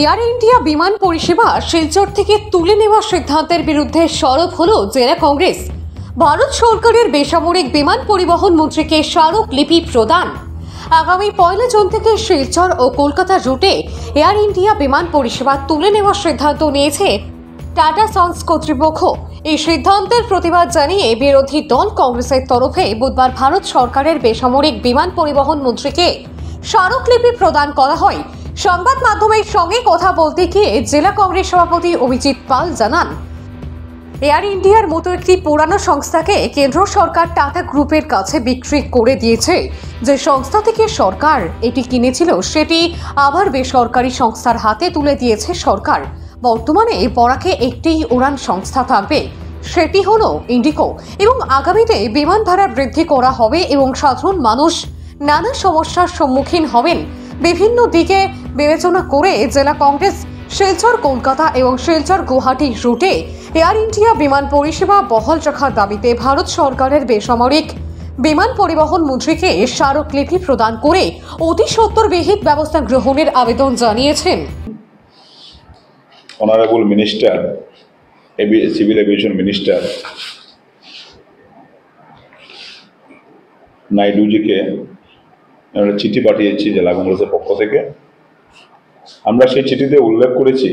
Air India বিমান পরিষেবা শিলচর থেকে তুলে নেওয়ার সিদ্ধান্তের বিরুদ্ধে সরব হল জেলা কংগ্রেস। ভারত সরকারের বেসামরিক বিমান পরিবহন মন্ত্রীকে স্মারকলিপি প্রদান। আগামী 1 জুন থেকে শিলচর ও কলকাতা রুটে এয়ার ইন্ডিয়া বিমান পরিষেবা তুলে নেওয়ার সিদ্ধান্ত নিয়েছে টাটা সন্স কর্তৃপক্ষ। এই সিদ্ধান্তের প্রতিবাদ জানিয়ে বিরোধী দল কংগ্রেসের তরফে বুধবার ভারত সরকারের বেসামরিক বিমান পরিবহন মন্ত্রীকে স্মারকলিপি প্রদান করা হয়। সংবাদ মাধ্যমের সঙ্গে কথা বলতে গিয়ে জেলা কংগ্রেস সভাপতি অভিজিৎ পাল জানান, এয়ার ইন্ডিয়ার মতো একটি পুরানো সংস্থাকে কেন্দ্র সরকার টাটা গ্রুপের কাছে বিক্রি করে দিয়েছে। যে সংস্থা থেকে সরকার এটি কিনেছিল সেটি আবার বেসরকারি সংস্থার হাতে তুলে দিয়েছে সরকার। বর্তমানে বরাকে একটি উড়ান সংস্থা থাকবে, সেটি হলো ইন্ডিগো, এবং আগামীতে বিমান ভাড়া বৃদ্ধি করা হবে এবং সাধারণ মানুষ নানা সমস্যার সম্মুখীন হবেন। বিভিন্ন দিকে বিবেচনা করে জেলা কংগ্রেস শিলচর কলকাতা এবং শিলচর গুয়াহাটি রুটে এয়ার ইন্ডিয়া বিমান পরিষেবা বহাল রাখার দাবিতে ভারত সরকারের বেসামরিক বিমান পরিবহন মন্ত্রীকে স্মারকলিপি প্রদান করে অতি সত্বর বিহিত ব্যবস্থা গ্রহণের আবেদন জানিয়েছেন। Honourable minister, civil aviation minister নাইডুজিকে আমরা চিঠি পাঠিয়েছি জেলা কংগ্রেসের পক্ষ থেকে। আমরা সেই চিঠিতে উল্লেখ করেছি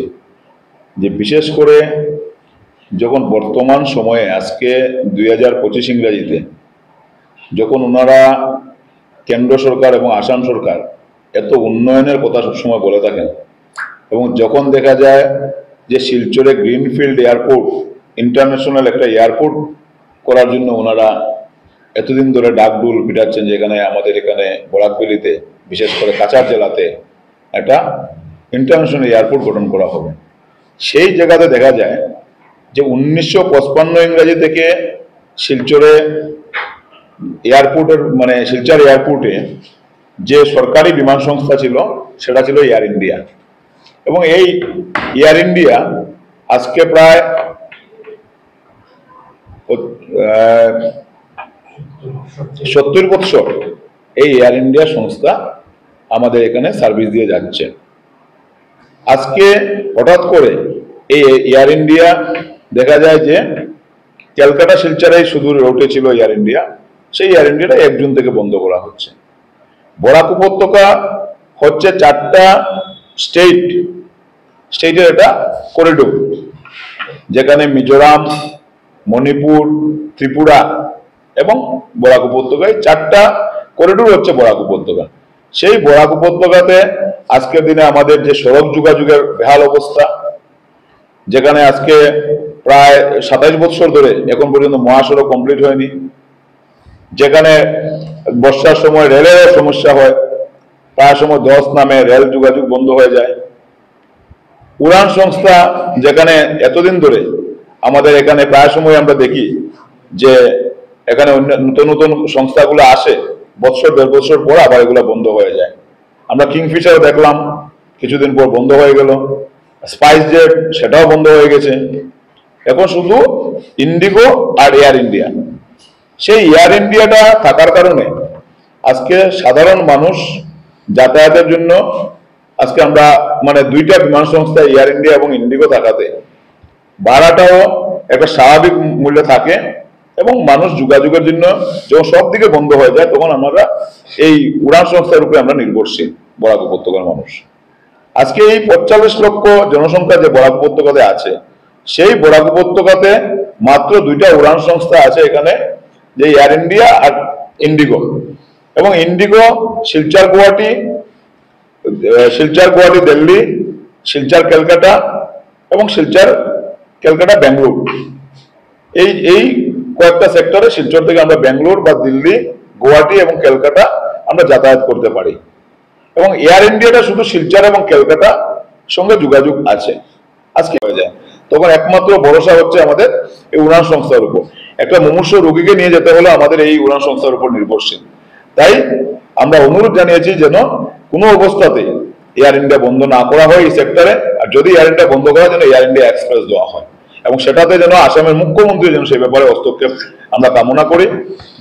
যে বিশেষ করে যখন বর্তমান সময়ে আজকে 2025 ইংরাজিতে যখন ওনারা কেন্দ্র সরকার এবং আসাম সরকার এত উন্নয়নের কথা সবসময় বলে থাকেন, এবং যখন দেখা যায় যে শিলচরে গ্রিনফিল্ড এয়ারপোর্ট, ইন্টারন্যাশনাল একটা এয়ারপোর্ট করার জন্য ওনারা এতদিন ধরে ডাকডুল পিটাচ্ছেন, যেখানে আমাদের এখানে বরাকবেলিতে বিশেষ করে কাছাড় জেলাতে একটা ইন্টারন্যাশনাল এয়ারপোর্ট গঠন করা হবে। সেই জায়গাতে দেখা যায় যে 1955 ইংরাজি থেকে শিলচরে এয়ারপোর্টের শিলচর এয়ারপোর্টে যে সরকারি বিমান সংস্থা ছিল সেটা ছিল এয়ার ইন্ডিয়া, এবং এই এয়ার ইন্ডিয়া আজকে প্রায় 70 বছর এই এয়ার ইন্ডিয়া সংস্থা আমাদের এখানে সার্ভিস দিয়ে যাচ্ছে। আজকে হঠাৎ করে এই এয়ার ইন্ডিয়া দেখা যায় যে ক্যালকাটা শিলচরে শুধু রুটে ছিল এয়ার ইন্ডিয়া, সেই এয়ার ইন্ডিয়াটা 1 জুন থেকে বন্ধ করা হচ্ছে। বরাক উপত্যকা হচ্ছে 4টা স্টেটের একটা করিডোর, যেখানে মিজোরাম, মণিপুর, ত্রিপুরা এবং বরাক উপত্যকায় 4টা করিডোর হচ্ছে বরাক উপত্যকা। সেই বরাক উপত্যকাতে আজকের দিনে আমাদের যে সড়ক যোগাযোগের বেহাল অবস্থা, যেখানে আজকে প্রায় 27 বছর ধরে এখন পর্যন্ত মহাসড়ক কমপ্লিট হয়নি, যেখানে বর্ষার সময় রেলের সমস্যা হয়, প্রায় সময় 10 নামে রেল যোগাযোগ বন্ধ হয়ে যায়। উড়ান সংস্থা যেখানে এতদিন ধরে আমাদের এখানে প্রায় সময় আমরা দেখি যে এখানে নতুন নতুন সংস্থাগুলো আসে, বছর 1.5 বছর পর আবার এগুলো বন্ধ হয়ে যায়। আমরা কিংফিশার দেখলাম কিছুদিন পর বন্ধ হয়ে গেল, স্পাইস জেট সেটাও বন্ধ হয়ে গেছে। এখন শুধু ইন্ডিগো আর এয়ার ইন্ডিয়া। সেই এয়ার ইন্ডিয়াটা থাকার কারণে আজকে সাধারণ মানুষ যাতায়াতের জন্য আজকে আমরা 2টা বিমান সংস্থা এয়ার ইন্ডিয়া এবং ইন্ডিগো থাকাতে ভাড়াটাও একটা স্বাভাবিক মূল্য থাকে, এবং মানুষ যোগাযোগের জন্য যখন সব দিকে বন্ধ হয়ে যায় তখন আমরা এই উড়ান সংস্থার উপরে আমরা নির্ভরশীল বরাক উপত্যকার মানুষ। আজকে এই 45 লক্ষ জনসংখ্যা যে বরাক উপত্যকাতে আছে, সেই বরাক উপত্যকাতে মাত্র 2টা উড়ান সংস্থা আছে এখানে, যে এয়ার ইন্ডিয়া আর ইন্ডিগো। এবং ইন্ডিগো শিলচর গুয়াহাটি দিল্লি, শিলচর ক্যালকাটা এবং শিলচর ক্যালকাটা বেঙ্গালুরু, এই কয়েকটা সেক্টরে শিলচর থেকে আমরা বেঙ্গালুরু বা দিল্লি, গুয়াহাটি এবং ক্যালকাটা আমরা যাতায়াত করতে পারি। এবং এয়ার ইন্ডিয়াটা শুধু শিলচর এবং ক্যালকাটা সঙ্গে যোগাযোগ আছে। আজকে হয়ে যায় তখন একমাত্র ভরসা হচ্ছে আমাদের এই উড়ান সংস্থার উপর। একটা মুমূর্ষ রোগীকে নিয়ে যেতে হলে আমাদের এই উড়ান সংস্থার উপর নির্ভরশীল। তাই আমরা অনুরোধ জানিয়েছি যেন কোনো অবস্থাতে এয়ার ইন্ডিয়া বন্ধ না করা হয় এই সেক্টরে, আর যদি এয়ার ইন্ডিয়া বন্ধ করা যেন এয়ার ইন্ডিয়া এক্সপ্রেস দেওয়া হয়, এবং সেটাতে যেন আসামের মুখ্যমন্ত্রী যেন সে ব্যাপারে হস্তক্ষেপ আমরা কামনা করি,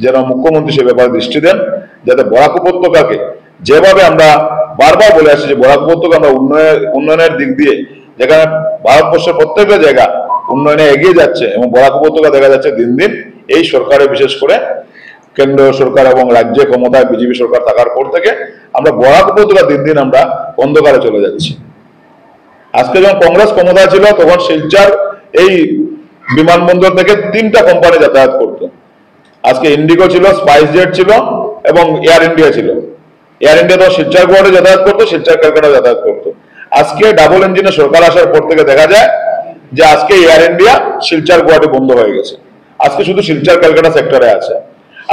যেন মুখ্যমন্ত্রী সে ব্যাপারে দৃষ্টি দেন, যাতে বরাক উপত্যকাকে যেভাবে আমরা বারবার বলে আসছি যে বরাক উপত্যকা আমরা উন্নয়নের দিক দিয়ে, যেখানে ভারতবর্ষের প্রত্যেকটা জায়গা উন্নয়নে এগিয়ে যাচ্ছে এবং বরাক উপত্যকা দেখা যাচ্ছে দিন দিন এই সরকারে, বিশেষ করে কেন্দ্র সরকার এবং রাজ্যে ক্ষমতায় বিজেপি সরকার থাকার পর থেকে আমরা বরাক উপত্যকা দিন দিন আমরা অন্ধকারে চলে যাচ্ছি। আজকে যখন কংগ্রেস ক্ষমতা ছিল তখন শিলচর এই বিমানবন্দর থেকে 3টা কোম্পানি যাতায়াত করতো। আজকে ইন্ডিগো ছিল, স্পাইস জেট ছিল এবং এয়ার ইন্ডিয়া ছিল। এয়ার ইন্ডিয়া তো শিলচর গুয়াহাটি যাতায়াত করতো, শিলচর ক্যালকাটা যাতায়াত করতো। আজকে ডাবল ইঞ্জিনে সরকার আসার পর থেকে দেখা যায় যে আজকে এয়ার ইন্ডিয়া শিলচর গুয়াহাটি বন্ধ হয়ে গেছে। আজকে শুধু শিলচর ক্যালকাটা সেক্টরে আছে।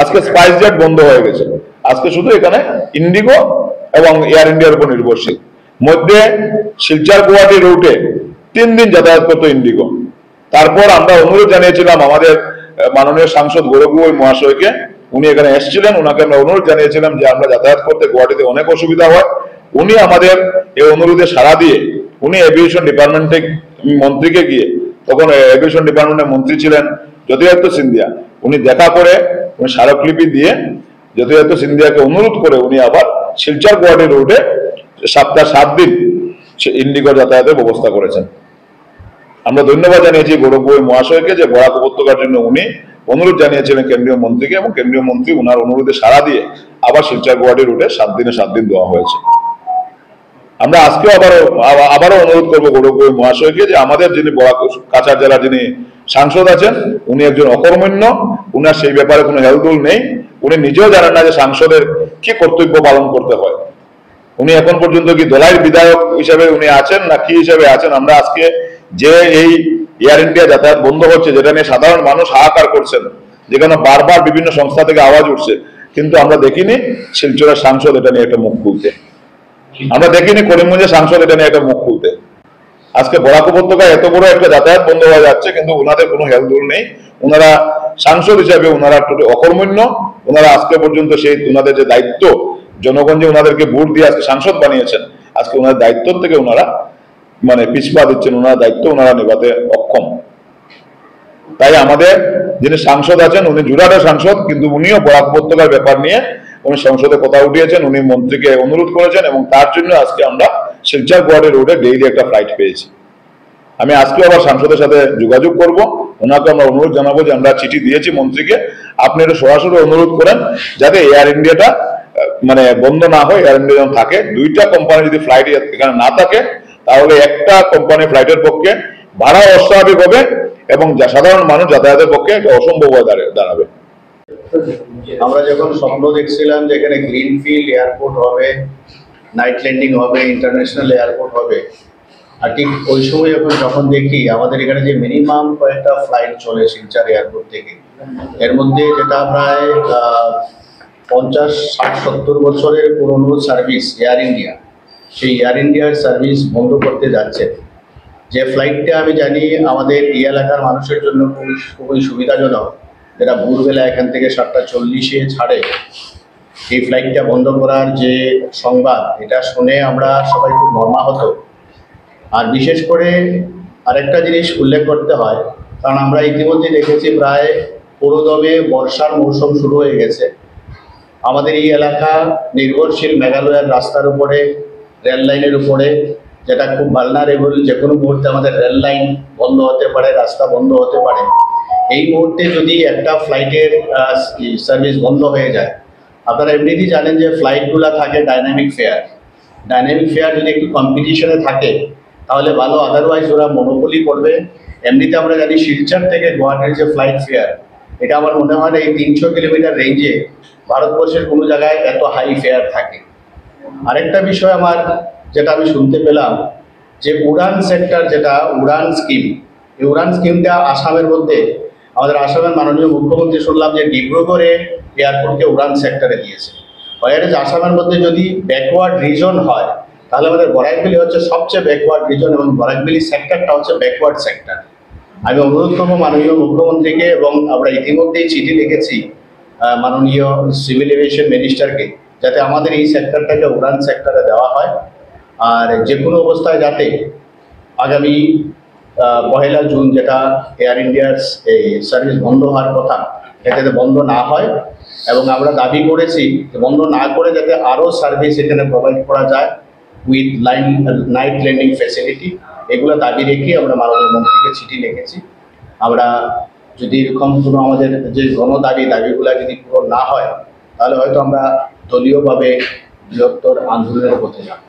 আজকে স্পাইস জেট বন্ধ হয়ে গেছে। আজকে শুধু এখানে ইন্ডিগো এবং এয়ার ইন্ডিয়ার উপর নির্ভরশীল। মধ্যে শিলচর গুয়াহাটি রুটে 3 দিন যাতায়াত করতো ইন্ডিগো। তারপর আমরা অনুরোধ জানিয়েছিলাম আমাদের মাননীয় সাংসদ গৌরব গগৈ মহাশয়কে, উনি এখানে এসেছিলেন, ওনাকে আমরা অনুরোধ জানিয়েছিলাম যে আমরা যাতায়াত করতে গুয়াহাটিতে অনেক অসুবিধা হয়। উনি আমাদের এই অনুরোধে সাড়া দিয়ে উনি এভিয়েশন ডিপার্টমেন্টে মন্ত্রীকে গিয়ে, তখন এভিয়েশন ডিপার্টমেন্টের মন্ত্রী ছিলেন জ্যোতিরাদিত্য সিন্ধিয়া, উনি দেখা করে উনি স্মারকলিপি দিয়ে জ্যোতিরাদিত্য সিন্ধিয়াকে অনুরোধ করে উনি আবার শিলচর গুয়াহাটি রুটে সপ্তাহে 7 দিন ইন্ডিগো যাতায়াতের ব্যবস্থা করেছেন। আমরা ধন্যবাদ জানিয়েছি গৌরব গগৈ মহাশয়কে যে বরাক উপত্যকার জন্য উনি অনুরোধ জানিয়েছিলেন কেন্দ্রীয় মন্ত্রীকে এবং কেন্দ্রীয় মন্ত্রী উনার অনুরোধে সাড়া দিয়ে আবার শিলচর গুয়াহাটি রুটে 7 দিনে 7 দিন দেওয়া হয়েছে। আমরা আজকেও আবারও অনুরোধ করবো গৌরব গগৈ মহাশয়কে যে আমাদের যিনি বরাক কাছাড় জেলার যিনি সাংসদ আছেন উনি একজন অকর্মণ্য, উনার সেই ব্যাপারে কোনো হেলদোল নেই। উনি নিজেও জানেন না যে সাংসদের কি কর্তব্য পালন করতে হয়। উনি এখন পর্যন্ত কি দলাইয়ের বিধায়ক হিসেবে উনি আছেন না কি হিসেবে আছেন। আমরা আজকে যে এই এয়ার ইন্ডিয়া যাতায়াত বন্ধ হচ্ছে, যেটা নিয়ে সাধারণ মানুষ হাহাকার করছেন, যেখানে বারবার বিভিন্ন সংস্থা থেকে আওয়াজ উঠছে, কিন্তু আমরা দেখিনি শিলচরের সাংসদ এটা নিয়ে একটা মুখ খুলতে, আমরা দেখিনি করিমগঞ্জের সাংসদ এটা নিয়ে একটা মুখ খুলতে। আজকে বরাক উপত্যকায় এত বড় একটা যাতায়াত বন্ধ হয়ে যাচ্ছে কিন্তু ওনাদের কোনো হেলদোল নেই। ওনারা সাংসদ হিসাবে ওনারা অকর্মণ্য। ওনারা আজকে পর্যন্ত সেই ওনাদের যে দায়িত্ব, জনগণ যে ওনাদেরকে ভোট দিয়ে আজকে সাংসদ বানিয়েছেন, আজকে ওনার দায়িত্ব থেকে ওনারা পিছপা দিচ্ছেন, ওনার দায়িত্ব ওনারা নেভাতে অক্ষম। তাই আমাদের যিনি সাংসদ আছেন উনি জুরাটের সাংসদ, কিন্তু উনিও বরাক উপত্যকার ব্যাপার নিয়ে উনি সংসদে কথা উঠিয়েছেন, উনি মন্ত্রীকে অনুরোধ করেছেন এবং তার জন্য আজকে আমরা শিলচর গুয়াহাটি রোডে ডেইলি একটা ফ্লাইট পেয়েছি। আমি আজকে আবার সাংসদের সাথে যোগাযোগ করব, ওনাকে আমরা অনুরোধ জানাবো যে আমরা চিঠি দিয়েছি মন্ত্রীকে, আপনি এটা সরাসরি অনুরোধ করেন যাতে এয়ার ইন্ডিয়াটা বন্ধ না হয়, এয়ার ইন্ডিয়া যেন থাকে। 2টা কোম্পানি যদি ফ্লাইট এখানে না থাকে তাহলে একটা কোম্পানি ফ্লাইটের পক্ষে ভাড়া অস্বাভাবিক হবে এবং সাধারণ মানুষ যাতায়াতের পক্ষে একটা অসম্ভব হয়ে দাঁড়াবে। আমরা যখন স্বপ্ন দেখছিলাম যে এখানে গ্রিনফিল্ড এয়ারপোর্ট হবে, নাইট ল্যান্ডিং হবে, ইন্টারন্যাশনাল এয়ারপোর্ট হবে, আর ঠিক ওই সময় যখন দেখি আমাদের এখানে যে মিনিমাম কয়েকটা ফ্লাইট চলে শিলচর এয়ারপোর্ট থেকে, এর মধ্যে যেটা প্রায় 50, 60, 70 বছরের পুরনো সার্ভিস এয়ার ইন্ডিয়া, সেই এয়ার ইন্ডিয়ার সার্ভিস বন্ধ করতে যাচ্ছে। যে ফ্লাইটটা আমি জানি আমাদের এই এলাকার মানুষের জন্য খুবই সুবিধাজনক, যেটা ভোরবেলা এখান থেকে 7:40-এ ছাড়ে, এই ফ্লাইটটা বন্ধ করার যে সংবাদ, এটা শুনে আমরা সবাই খুব মর্মাহত। আর বিশেষ করে আরেকটা জিনিস উল্লেখ করতে হয়, কারণ আমরা ইতিমধ্যে দেখেছি প্রায় পুরোদমে বর্ষার মৌসুম শুরু হয়ে গেছে। আমাদের এই এলাকা নির্ভরশীল মেঘালয়ের রাস্তার উপরে, রেল লাইনের উপরে, যেটা খুব ভালনারেবল। যে কোনো মুহূর্তে আমাদের রেল লাইন বন্ধ হতে পারে, রাস্তা বন্ধ হতে পারে। এই মুহূর্তে যদি একটা ফ্লাইটের সার্ভিস বন্ধ হয়ে যায়, আপনারা এমনিতেই জানেন যে ফ্লাইটগুলো থাকে ডাইনামিক ফেয়ার। ডাইনামিক ফেয়ার যদি একটু কম্পিটিশনে থাকে তাহলে ভালো, আদারওয়াইজ ওরা মনোপলি করবে। এমনিতে আমরা জানি শিলচর থেকে গুয়াহাটির যে ফ্লাইট ফেয়ার, এটা আমার মনে হয় না এই 300 কিলোমিটার রেঞ্জে ভারতবর্ষের কোনো জায়গায় এত হাই ফেয়ার থাকে। আরেকটা বিষয় আমার যেটা আমি শুনতে পেলাম যে উড়ান সেক্টর, যেটা উড়ান স্কিম, এই উড়ান স্কিমটা আসামের মধ্যে, আমাদের আসামের মাননীয় মুখ্যমন্ত্রী শুনলাম যে ডিব্রুগড়ে এয়ারপোর্টকে উড়ান সেক্টরে দিয়েছে। যে আসামের মধ্যে যদি ব্যাকওয়ার্ড রিজন হয় তাহলে আমাদের বরাকভ্যালি হচ্ছে সবচেয়ে ব্যাকওয়ার্ড রিজন এবং বরাকভ্যালি সেক্টরটা হচ্ছে ব্যাকওয়ার্ড সেক্টর। আমি অনুরোধ করবো মাননীয় মুখ্যমন্ত্রীকে, এবং আমরা ইতিমধ্যেই চিঠি লিখেছি মাননীয় সিভিল এভিয়েশন মিনিস্টারকে, যাতে আমাদের এই সেক্টরটাকে উড়ান সেক্টরে দেওয়া হয়। আর যে কোনো অবস্থায় যাতে আগামী পহেলা জুন যেটা এয়ার ইন্ডিয়ার এই সার্ভিস বন্ধ হওয়ার কথা, এটা যাতে বন্ধ না হয়, এবং আমরা দাবি করেছি যে বন্ধ না করে যাতে আরও সার্ভিস এখানে প্রোভাইড করা যায় উইথ নাইট ল্যান্ডিং ফ্যাসিলিটি। এগুলো দাবি রেখে আমরা মাননীয় মন্ত্রীকে চিঠি লিখেছি। আমরা যদি এরকম কোনো আমাদের যে দাবিগুলো যদি পূরণ না হয়, তাহলে হয়তো আমরা দলীয়ভাবে বৃহত্তর আন্দোলনের পথে যাব।